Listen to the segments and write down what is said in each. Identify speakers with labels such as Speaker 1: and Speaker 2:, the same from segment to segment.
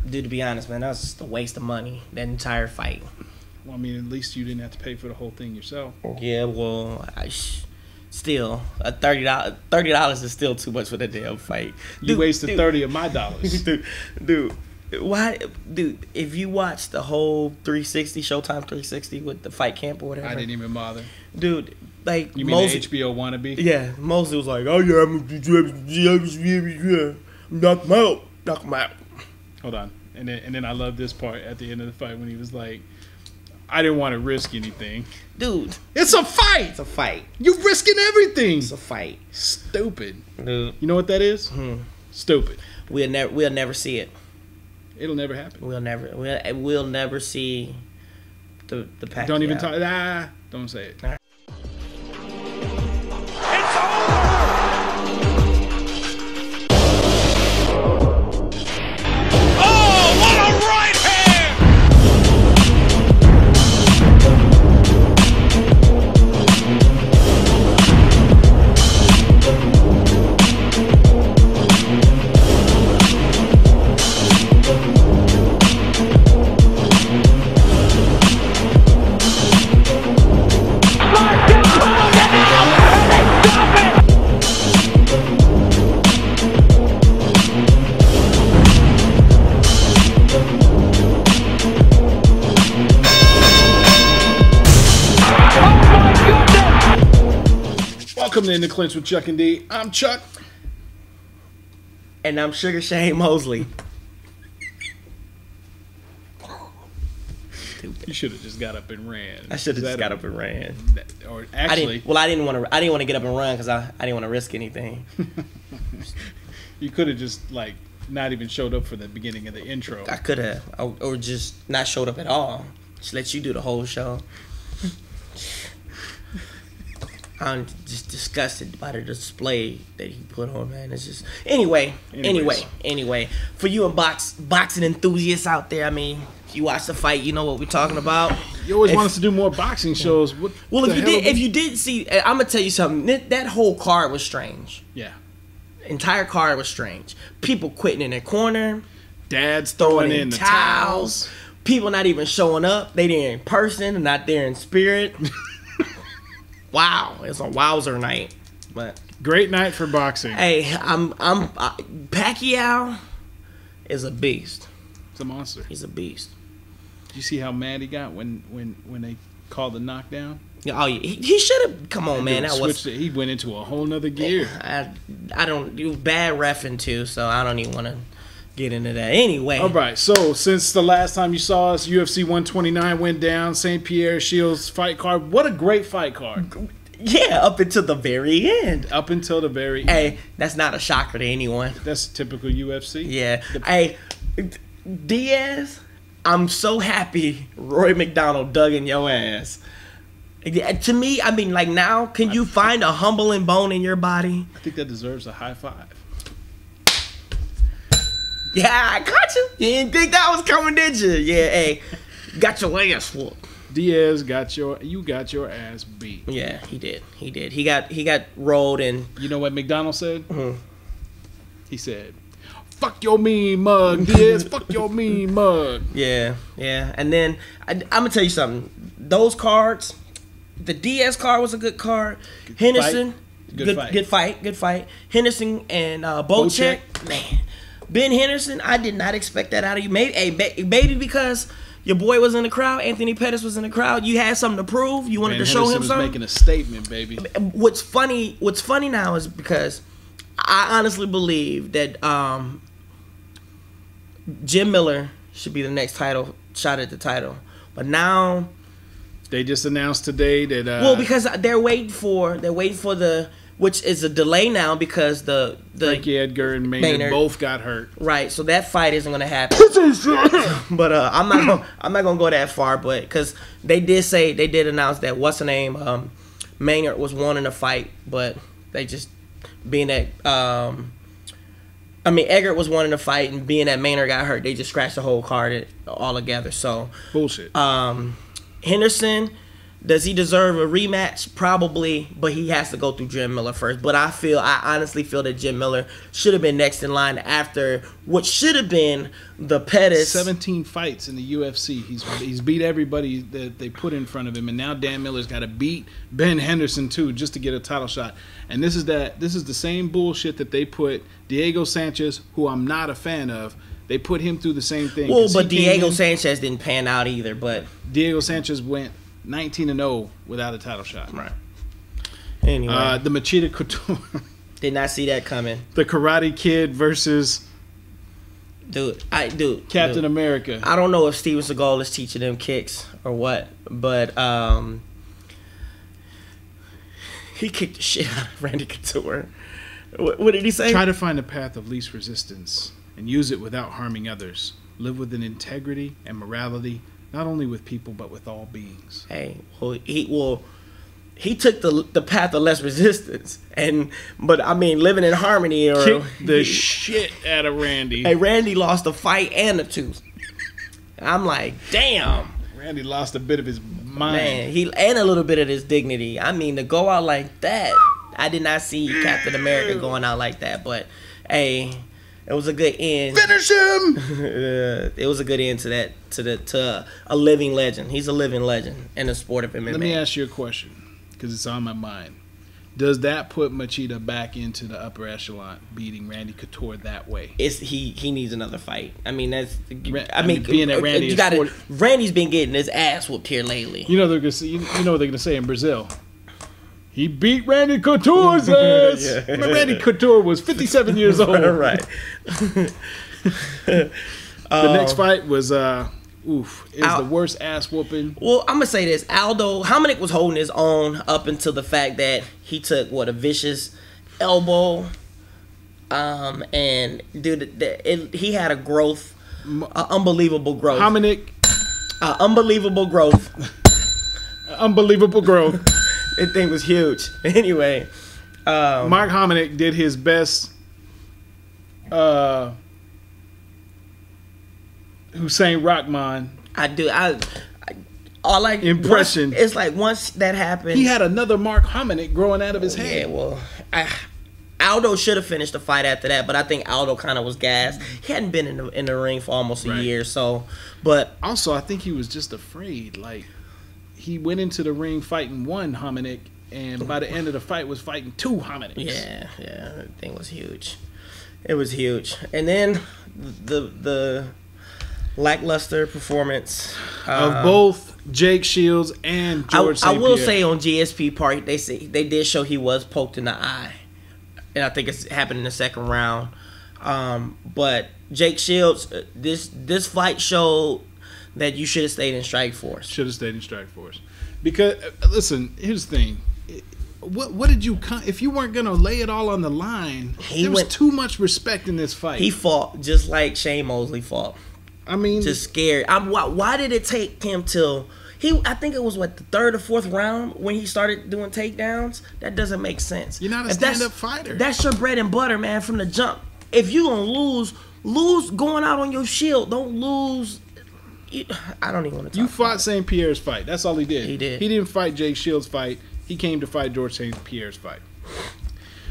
Speaker 1: Dude, to be honest, man, that was just a waste of money. That entire fight.
Speaker 2: Well, I mean, at least you didn't have to pay for the whole thing yourself.
Speaker 1: Yeah, well, still, $30 is still too much for that damn fight.
Speaker 2: You wasted 30 of my dollars.
Speaker 1: Dude, why, dude? If you watch the whole 360 Showtime 360 with the fight camp or whatever,
Speaker 2: I didn't even bother.
Speaker 1: Dude, like
Speaker 2: you mean Mosley, the HBO wannabe?
Speaker 1: Yeah, Mosley was like, "Oh yeah, I'm gonna knock him out."
Speaker 2: Hold on, and then I love this part at the end of the fight when he was like, "I didn't want to risk anything."
Speaker 1: Dude,
Speaker 2: it's a fight.
Speaker 1: It's a fight.
Speaker 2: You're risking everything.
Speaker 1: It's a fight.
Speaker 2: Stupid.
Speaker 1: Dude,
Speaker 2: you know what that is? Stupid.
Speaker 1: We'll never see it.
Speaker 2: It'll never happen.
Speaker 1: We'll never see the Pacquiao.
Speaker 2: Don't even talk. Don't say it.
Speaker 1: Right.
Speaker 3: It's over. Oh, what a right hand!
Speaker 2: Welcome to In the Clinch with Chuck and D. I'm Chuck.
Speaker 1: And I'm Sugar Shane Mosley.
Speaker 2: You should have just got up and ran.
Speaker 1: I should have just got up and ran.
Speaker 2: Or actually,
Speaker 1: I didn't want to get up and run because I didn't want to risk anything.
Speaker 2: You could have just like not even showed up for the beginning of the intro.
Speaker 1: I could have, or just not showed up at all. Just let you do the whole show. I'm just disgusted by the display that he put on, man. It's just anyway. For you and boxing enthusiasts out there, I mean, if you watch the fight, you know what we're talking about.
Speaker 2: You always want us to do more boxing shows.
Speaker 1: If you did see, I'm gonna tell you something. That whole card was strange.
Speaker 2: Yeah,
Speaker 1: entire card was strange. People quitting in their corner.
Speaker 2: Dads throwing in the towels.
Speaker 1: People not even showing up. They there in person and not there in spirit. Wow, it's a wowzer night, but
Speaker 2: great night for boxing.
Speaker 1: Hey, Pacquiao is a beast.
Speaker 2: He's a monster.
Speaker 1: He's a beast.
Speaker 2: Did you see how mad he got when they called the knockdown?
Speaker 1: Oh, yeah, he should have. Come on, man.
Speaker 2: He went into a whole nother gear.
Speaker 1: I don't. It was bad reffing too, so I don't even want to get into that. Anyway.
Speaker 2: All right. So since the last time you saw us, UFC 129 went down. St. Pierre Shields fight card. What a great fight card.
Speaker 1: Yeah, up until the very end.
Speaker 2: Up until the very end.
Speaker 1: Hey, that's not a shocker to anyone.
Speaker 2: That's typical UFC.
Speaker 1: Yeah. Hey, Diaz, I'm so happy Roy McDonald dug in your ass. To me, I mean, like now, can you find a humbling bone in your body?
Speaker 2: I think that deserves a high five.
Speaker 1: Yeah, I got you. You didn't think that was coming, did you? Yeah, hey, got your ass whooped.
Speaker 2: Diaz got your ass beat.
Speaker 1: Yeah, he did. He got rolled, and
Speaker 2: you know what McDonald said? Mm-hmm. He said, "Fuck your mean mug, Diaz. Fuck your mean mug."
Speaker 1: Yeah. And then I'm gonna tell you something. Those cards, the Diaz card was a good card. Henderson, good fight. Henderson and Bocek, man. Ben Henderson, I did not expect that out of you. Maybe because your boy was in the crowd, Anthony Pettis was in the crowd. You had something to prove. You wanted to show him something.
Speaker 2: Making a statement, baby.
Speaker 1: What's funny now is because I honestly believe that Jim Miller should be the next shot at the title. But now
Speaker 2: they just announced today that
Speaker 1: because they're waiting for the. Which is a delay now because the
Speaker 2: Frankie Edgar and Maynard both got hurt.
Speaker 1: Right, so that fight isn't gonna happen. But I'm not gonna go that far. But because they did announce that what's the name Maynard was wanting to fight, but they just being that Edgar was wanting to fight, and being that Maynard got hurt, they just scratched the whole card all together. So
Speaker 2: bullshit.
Speaker 1: Henderson. Does he deserve a rematch? Probably, but he has to go through Jim Miller first. But I honestly feel that Jim Miller should have been next in line after what should have been the Pettis.
Speaker 2: 17 fights in the UFC. He's beat everybody that they put in front of him, and now Dan Miller's got to beat Ben Henderson too just to get a title shot. And this is the same bullshit that they put Diego Sanchez, who I'm not a fan of. They put him through the same thing.
Speaker 1: Well, but Diego Sanchez didn't pan out either. But
Speaker 2: Diego Sanchez went 19-0 without a title shot.
Speaker 1: Right. Anyway,
Speaker 2: the Machida Couture.
Speaker 1: Did not see that coming.
Speaker 2: The Karate Kid versus
Speaker 1: Captain
Speaker 2: America.
Speaker 1: I don't know if Steven Seagal is teaching them kicks or what, but he kicked the shit out of Randy Couture. What did he say?
Speaker 2: Try to find a path of least resistance and use it without harming others. Live with an integrity and morality, not only with people but with all beings.
Speaker 1: Hey, he took the path of less resistance, but I mean living in harmony.
Speaker 2: Kicked the shit out of Randy.
Speaker 1: Hey, Randy lost a fight and a tooth. I'm like, damn.
Speaker 2: Randy lost a bit of his mind.
Speaker 1: Man, and a little bit of his dignity. I mean, to go out like that, I did not see Captain America going out like that. But hey, it was a good end.
Speaker 2: Finish him.
Speaker 1: It was a good end to a living legend. He's a living legend in the sport of MMA.
Speaker 2: Let me ask you a question, because it's on my mind. Does that put Machida back into the upper echelon, beating Randy Couture that way?
Speaker 1: He needs another fight. I mean,
Speaker 2: being that Randy
Speaker 1: Randy's been getting his ass whooped here lately.
Speaker 2: You know they're gonna say, you know what they're gonna say in Brazil. He beat Randy Couture's ass. Yeah. Randy Couture was 57 years old.
Speaker 1: Right.
Speaker 2: The next fight was the worst ass whooping.
Speaker 1: Well, I'm gonna say this: Aldo Hominick was holding his own up until the fact that he took a vicious elbow, and dude, he had a growth, unbelievable growth.
Speaker 2: Hominick,
Speaker 1: unbelievable growth.
Speaker 2: Unbelievable growth.
Speaker 1: That thing was huge. Anyway,
Speaker 2: Mark Hominick did his best. Hussein Rahman. Impression.
Speaker 1: It's like once that happened,
Speaker 2: he had another Mark Hominick growing out of his head.
Speaker 1: Yeah, well, Aldo should have finished the fight after that, but I think Aldo kind of was gassed. He hadn't been in the ring for almost a year, so. But
Speaker 2: also, I think he was just afraid. Like, he went into the ring fighting one Hominick, and by the end of the fight was fighting two Hominicks.
Speaker 1: Yeah, that thing was huge. It was huge, and then the lackluster performance
Speaker 2: of both Jake Shields and George St.
Speaker 1: I will
Speaker 2: Pierre.
Speaker 1: say on GSP part, they did show he was poked in the eye, and I think it's happened in the second round. But Jake Shields, this fight showed that you should have stayed in Strikeforce.
Speaker 2: Should have stayed in Strikeforce. Because listen, here's the thing. What did you? If you weren't gonna lay it all on the line, there was too much respect in this fight.
Speaker 1: He fought just like Shane Mosley fought.
Speaker 2: I mean,
Speaker 1: just scared. Why did it take him till I think it was the third or fourth round when he started doing takedowns? That doesn't make sense.
Speaker 2: You're not a stand-up fighter.
Speaker 1: That's your bread and butter, man. From the jump. If you gonna lose going out on your shield. Don't lose. I don't even want to talk.
Speaker 2: You fought St. Pierre's fight. That's all he did.
Speaker 1: He did.
Speaker 2: He didn't fight Jake Shields' fight. He came to fight George St. Pierre's fight.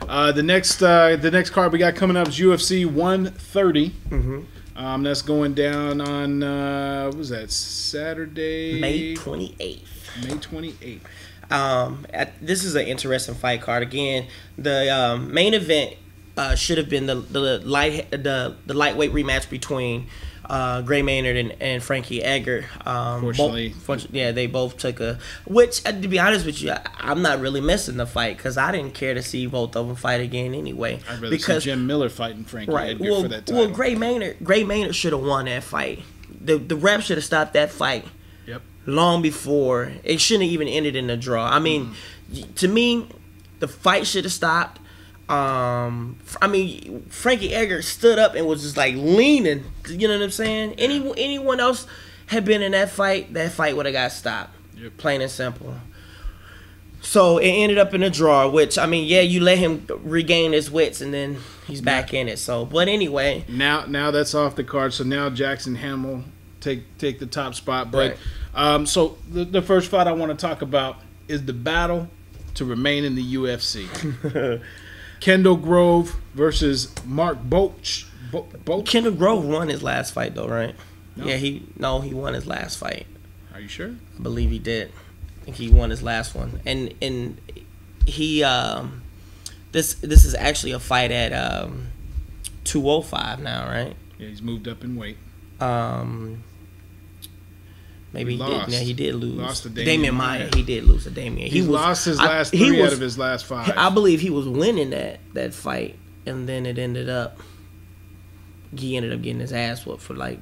Speaker 2: The next card we got coming up is UFC 130. Mm-hmm. That's going down on what was that, Saturday?
Speaker 1: May 28th.
Speaker 2: May 28th.
Speaker 1: This is an interesting fight card. Again, the main event should have been the lightweight rematch between Gray Maynard and Frankie Edgar.
Speaker 2: Unfortunately,
Speaker 1: they both took which, to be honest with you, I'm not really missing the fight because I didn't care to see both of them fight again anyway.
Speaker 2: I'd rather see Jim Miller fighting Frankie Edgar for that title.
Speaker 1: Well, Gray Maynard should have won that fight. The ref should have stopped that fight.
Speaker 2: Yep.
Speaker 1: Long before. It shouldn't have even ended in a draw. I mean, to me, the fight should have stopped. Frankie Edgar stood up and was just like leaning. You know what I'm saying? Anyone else had been in that fight would have got stopped.
Speaker 2: Yep.
Speaker 1: Plain and simple. So it ended up in a draw, which you let him regain his wits and then he's back in it. So, but anyway,
Speaker 2: now that's off the card. So now Jackson Hamill take the top spot. But So the first fight I want to talk about is the battle to remain in the UFC. Kendall Grove versus Mark Boach.
Speaker 1: Kendall Grove won his last fight, though, right?
Speaker 2: No.
Speaker 1: Yeah, he won his last fight.
Speaker 2: Are you sure?
Speaker 1: I believe he did. I think he won his last one, and he this is actually a fight at 205 now, right?
Speaker 2: Yeah, he's moved up in weight.
Speaker 1: Maybe he did. Yeah, he did lose.
Speaker 2: Lost to
Speaker 1: Damian Maia. He did lose to Damian.
Speaker 2: He lost his last three out of his last 5.
Speaker 1: I believe he was winning that fight, and then he ended up getting his ass whooped for like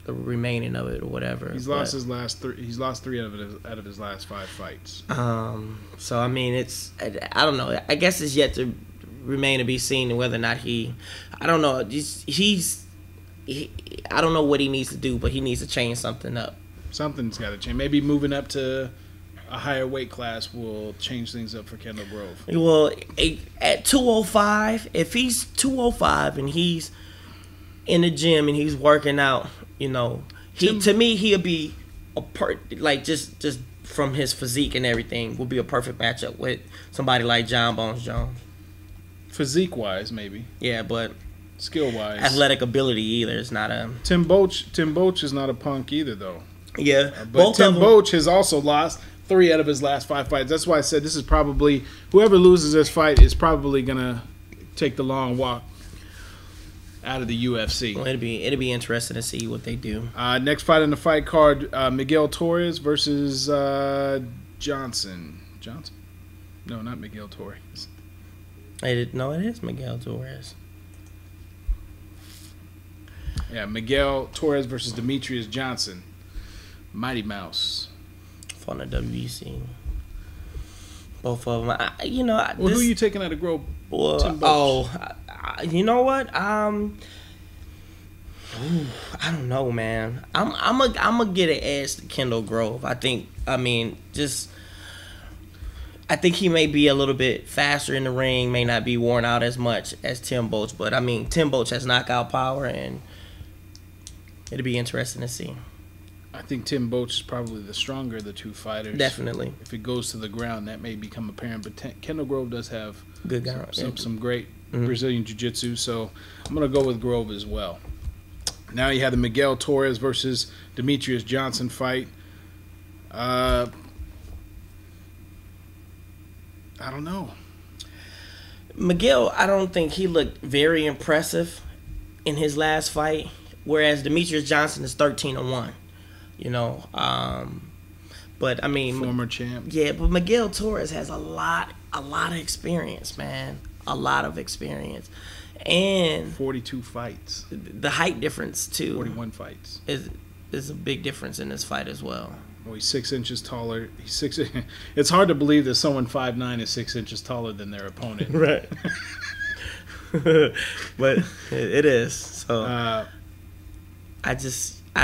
Speaker 1: the remaining of it or whatever.
Speaker 2: He's lost his last 3. He's lost 3 out of his last 5 fights.
Speaker 1: So I mean, I don't know. I guess it's yet to remain to be seen whether or not I don't know. I don't know what he needs to do, but he needs to change something up.
Speaker 2: Something's got to change. Maybe moving up to a higher weight class will change things up for Kendall Grove.
Speaker 1: Well, at 205, if he's 205 and he's in the gym and he's working out, to me he'll be just from his physique and everything will be a perfect matchup with somebody like John Bones Jones.
Speaker 2: Physique wise, maybe.
Speaker 1: Yeah, but
Speaker 2: skill wise,
Speaker 1: athletic ability either is not a.
Speaker 2: Tim Boach is not a punk either, though.
Speaker 1: Yeah,
Speaker 2: but Tim Boach has also lost 3 out of his last 5 fights. That's why I said this is probably whoever loses this fight is probably gonna take the long walk out of the UFC.
Speaker 1: Well, it'll be interesting to see what they do.
Speaker 2: Next fight on the fight card: Miguel Torres versus Johnson. Johnson? No, not Miguel Torres.
Speaker 1: No, it is Miguel Torres.
Speaker 2: Yeah, Miguel Torres versus Demetrius Johnson. Mighty Mouse.
Speaker 1: On the WBC. Both of them.
Speaker 2: Who are you taking out of Grove?
Speaker 1: You know what? I don't know, man. I'm gonna get an edge to Kendall Grove. I think he may be a little bit faster in the ring, may not be worn out as much as Tim Boach, but Tim Boach has knockout power, and it'll be interesting to see.
Speaker 2: I think Tim Boach is probably the stronger of the 2 fighters.
Speaker 1: Definitely.
Speaker 2: If it goes to the ground, that may become apparent. But Kendall Grove does have
Speaker 1: good ground.
Speaker 2: Some great Brazilian jiu-jitsu, so I'm going to go with Grove as well. Now you have the Miguel Torres versus Demetrius Johnson fight. I don't know.
Speaker 1: Miguel, I don't think he looked very impressive in his last fight, whereas Demetrius Johnson is 13-1. But I mean,
Speaker 2: former champ.
Speaker 1: Yeah, but Miguel Torres has a lot of experience, man. A lot of experience, and
Speaker 2: 42 fights.
Speaker 1: The height difference too.
Speaker 2: 41 fights
Speaker 1: is a big difference in this fight as well.
Speaker 2: Well, he's 6 inches taller. It's hard to believe that someone 5'9" is 6 inches taller than their opponent.
Speaker 1: Right. But it is. So I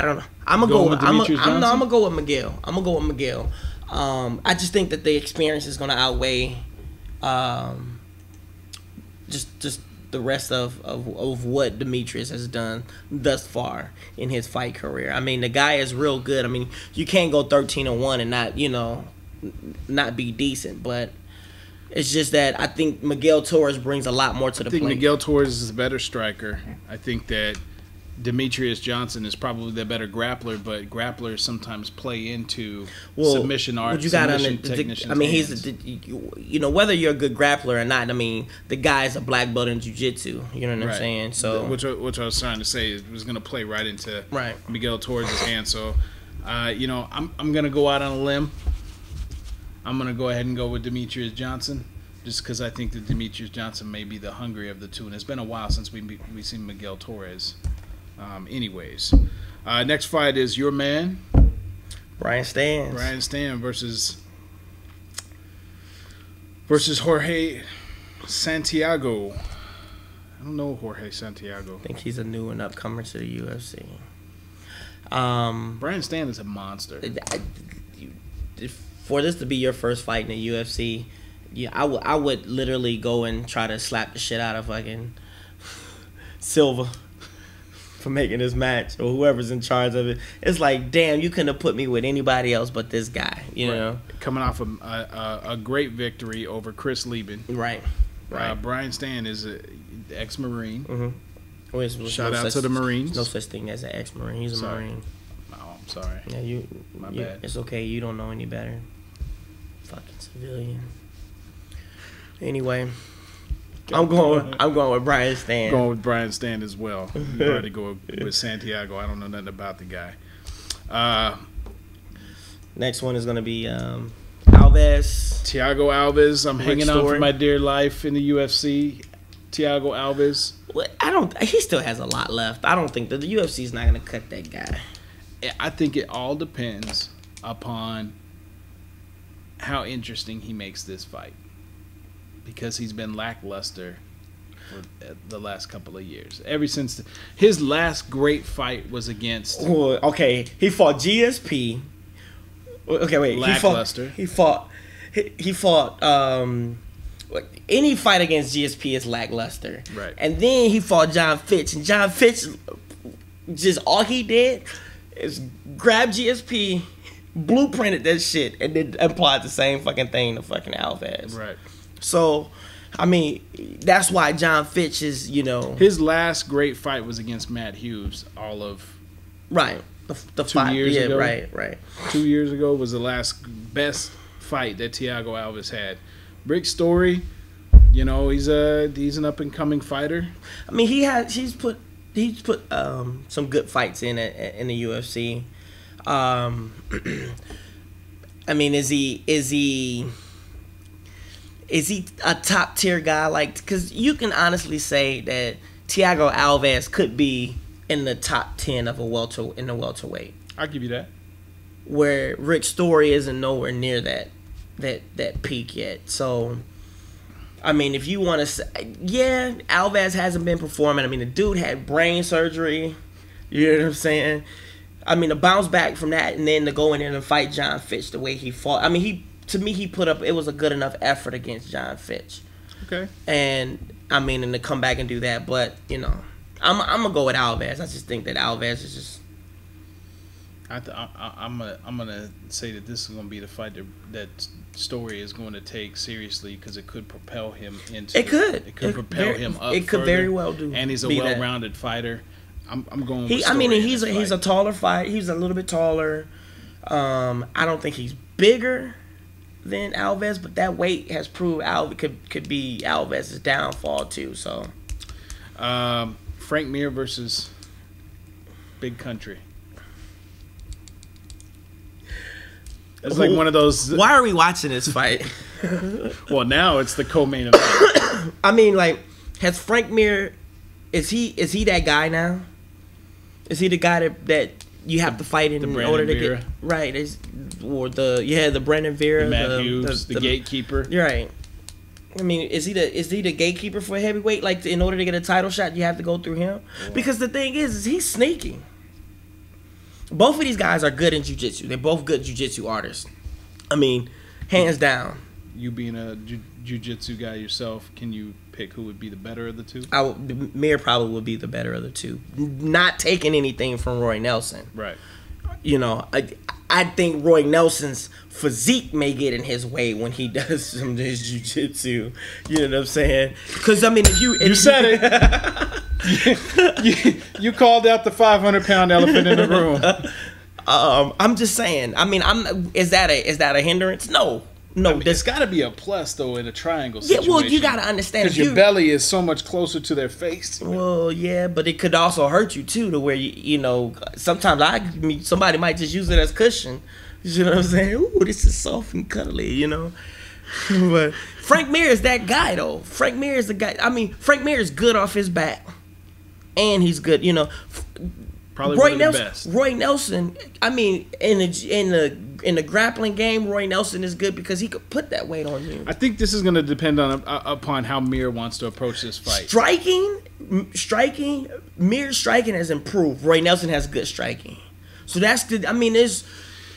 Speaker 1: don't know. I'm gonna go with Miguel. I just think that the experience is gonna outweigh just the rest of what Demetrius has done thus far in his fight career. I mean, the guy is real good. I mean, you can't go 13-1 and not be decent, but it's just that I think Miguel Torres brings a lot more to the plate.
Speaker 2: I think Miguel Torres is a better striker. I think that Demetrius Johnson is probably the better grappler, but grapplers sometimes play into submission art. Technicians.
Speaker 1: I mean, whether you're a good grappler or not. I mean, the guy's a black belt in jiu-jitsu. You know what I'm saying? So,
Speaker 2: which I was trying to say is was going to play right into Miguel Torres' hand. So, I'm going to go out on a limb. I'm going to go ahead and go with Demetrius Johnson, just because I think that Demetrius Johnson may be the hungrier of the two, and it's been a while since we've seen Miguel Torres. Anyways, next fight is your man,
Speaker 1: Brian Stann.
Speaker 2: Brian Stann versus Jorge Santiago. I don't know Jorge Santiago.
Speaker 1: I think he's a new and upcomer to the UFC.
Speaker 2: Brian Stann is a monster.
Speaker 1: For this to be your first fight in the UFC, I would literally go and try to slap the shit out of fucking Silva. for making this match, or whoever's in charge of it. It's like, damn, you couldn't have put me with anybody else but this guy, you know?
Speaker 2: Coming off a great victory over Chris Lieben.
Speaker 1: Right.
Speaker 2: Brian Stann is an ex-Marine.
Speaker 1: Mm-hmm. Well,
Speaker 2: Shout out to the Marines.
Speaker 1: No such thing as an ex-Marine. He's a Marine.
Speaker 2: Oh, I'm sorry.
Speaker 1: Yeah,
Speaker 2: My bad.
Speaker 1: It's okay. You don't know any better. Fucking civilian. Anyway, I'm going with Brian Stann.
Speaker 2: Going with Brian Stann as well. You already go with Santiago. I don't know nothing about the guy.
Speaker 1: Next one is going to be Alves.
Speaker 2: Thiago Alves. I'm hanging on for
Speaker 1: Story.
Speaker 2: my dear life in the UFC. Thiago Alves.
Speaker 1: Well, he still has a lot left. I don't think that the UFC is not going to cut that guy.
Speaker 2: I think it all depends upon how interesting he makes this fight, because he's been lackluster for the last couple of years. Ever since his last great fight was against.
Speaker 1: Well, okay, he fought GSP. Okay, wait.
Speaker 2: Lackluster.
Speaker 1: He fought. Any fight against GSP is lackluster.
Speaker 2: Right.
Speaker 1: And then he fought John Fitch, and John Fitch, just all he did is grab GSP, blueprinted that shit, and then applied the same fucking thing to fucking Alves.
Speaker 2: Right.
Speaker 1: So, I mean, that's why John Fitch is,
Speaker 2: his last great fight was against Matt Hughes. All of
Speaker 1: right. The
Speaker 2: 2 years ago.
Speaker 1: Right.
Speaker 2: 2 years ago was the last best fight that Thiago Alves had. Brick Story, he's an up and coming fighter.
Speaker 1: I mean, he's put some good fights in the UFC. I mean, is he a top tier guy? Like, because you can honestly say that Thiago Alves could be in the top 10 of in the welterweight.
Speaker 2: I'll give you that.
Speaker 1: Where Rick Story isn't nowhere near that peak yet. So, I mean, if you want to say, yeah, Alves hasn't been performing. I mean, the dude had brain surgery. You know what I'm saying? I mean, to bounce back from that and then to go in there and fight John Fitch the way he fought. I mean, he put up, it was a good enough effort against John Fitch.
Speaker 2: Okay.
Speaker 1: And, I mean, and to come back and do that. But, I'm going to go with Alves. I just think that Alves is just...
Speaker 2: I'm gonna say that this is gonna be the fight that Story is going to take seriously, because it could propel him into.
Speaker 1: It could.
Speaker 2: It could propel him up.
Speaker 1: It could
Speaker 2: further,
Speaker 1: very well do.
Speaker 2: And he's a well-rounded fighter. I'm going. With Story
Speaker 1: I mean, he's a taller fight. He's a little bit taller. I don't think he's bigger than Alves, but that weight has proved Alves could be Alves' downfall too. So,
Speaker 2: Frank Mir versus Big Country. It's like one of those.
Speaker 1: Why are we watching this fight?
Speaker 2: Well, now it's the co-main event.
Speaker 1: I mean, like, has Frank Mir? Is he that guy now? Is he the guy that you have to fight in order to get right? The Brandon Vera,
Speaker 2: the Matt Hughes, the gatekeeper.
Speaker 1: You're right. I mean, is he the gatekeeper for heavyweight? Like, in order to get a title shot, you have to go through him. Yeah. Because the thing is he's sneaky. Both of these guys are good in jiu-jitsu. They're both good jiu-jitsu artists. I mean, hands down.
Speaker 2: You being a jiu-jitsu guy yourself, can you pick who would be the better of the two?
Speaker 1: Mir probably would be the better of the two. Not taking anything from Roy Nelson.
Speaker 2: Right.
Speaker 1: I think Roy Nelson's physique may get in his way when he does some of his jiu-jitsu. You know what I'm saying? Because, I mean, if you
Speaker 2: said it. you called out the 500-pound elephant in the room.
Speaker 1: I'm just saying. I mean, is that a hindrance? No.
Speaker 2: I mean, it's got to be a plus, though, in a triangle situation.
Speaker 1: Yeah, well, you got to understand.
Speaker 2: Because your belly is so much closer to their face.
Speaker 1: Well, yeah, but it could also hurt you, too, to where, sometimes somebody might just use it as cushion. You know what I'm saying? Ooh, this is soft and cuddly, But Frank Mir is that guy, though. Frank Mir is the guy. I mean, Frank Mir is good off his back. And he's good,
Speaker 2: Probably one of the best.
Speaker 1: Roy Nelson, I mean, in the grappling game, Roy Nelson is good because he could put that weight on you.
Speaker 2: I think this is going to depend upon how Mir wants to approach this fight.
Speaker 1: Mir's striking has improved. Roy Nelson has good striking, so that's good. I mean,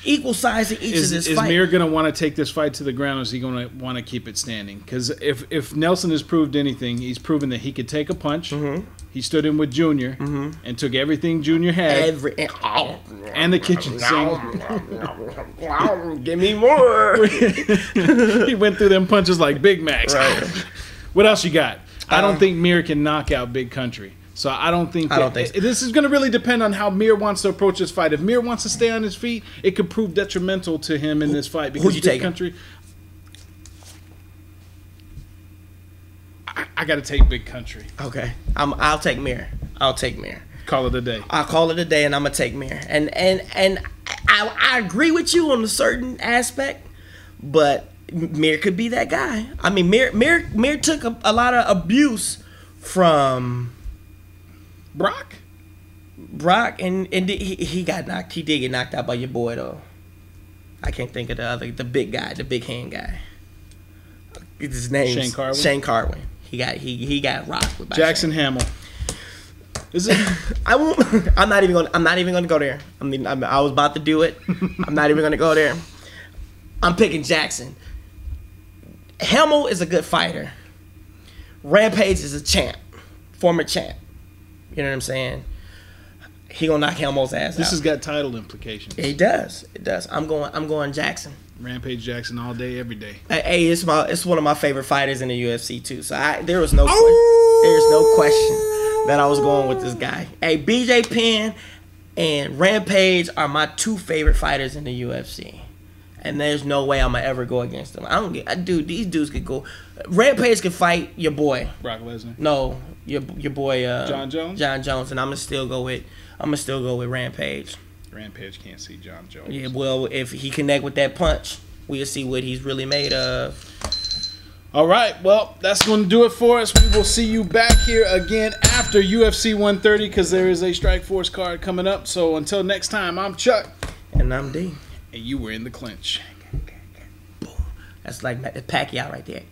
Speaker 1: equal size in each of this fight.
Speaker 2: Is Mir going to want to take this fight to the ground, or is he going to want to keep it standing? Because if Nelson has proved anything, he's proven that he could take a punch. Mm-hmm. He stood in with Junior and took everything Junior had. And the kitchen sink.
Speaker 1: Give me more.
Speaker 2: He went through them punches like Big Macs. Right. What else you got? I don't think Mir can knock out Big Country. So I don't think so. This is going to really depend on how Mir wants to approach this fight. If Mir wants to stay on his feet, it could prove detrimental to him in this fight. Because
Speaker 1: who you
Speaker 2: Big
Speaker 1: taking?
Speaker 2: Country, I got to take Big Country.
Speaker 1: Okay, I'll take Mir. I'll take Mir.
Speaker 2: Call it a day.
Speaker 1: I'll call it a day, and I'm gonna take Mir. And I agree with you on a certain aspect, but Mir could be that guy. I mean, Mir took a lot of abuse from
Speaker 2: Brock,
Speaker 1: and he got knocked. He did get knocked out by your boy though. I can't think of the big guy, the big hand guy. His name Shane Carwin. He got rocked with
Speaker 2: Jackson Hamill. Is it?
Speaker 1: I won't. I'm not even gonna go there. I was about to do it. I'm not even gonna go there. I'm picking Jackson. Hamill is a good fighter. Rampage is a champ, former champ. You know what I'm saying? He gonna knock Hamill's ass out.
Speaker 2: This has got title implications.
Speaker 1: It does. I'm going Jackson.
Speaker 2: Rampage Jackson all day, every day.
Speaker 1: Hey, it's one of my favorite fighters in the UFC too. So there's no question that I was going with this guy. Hey, BJ Penn and Rampage are my two favorite fighters in the UFC. And there's no way I'm gonna ever go against them. These dudes could go. Rampage could fight your boy
Speaker 2: Brock Lesnar.
Speaker 1: No, your boy
Speaker 2: John Jones.
Speaker 1: John Jones, and I'm gonna still go with Rampage.
Speaker 2: Rampage can't see John Jones.
Speaker 1: Yeah, well, if he connect with that punch, we'll see what he's really made of.
Speaker 2: All right, well, that's going to do it for us. We will see you back here again after UFC 130 because there is a Strikeforce card coming up. So until next time, I'm Chuck.
Speaker 1: And I'm D.
Speaker 2: And you were in the clinch.
Speaker 1: Boom. That's like Pacquiao right there.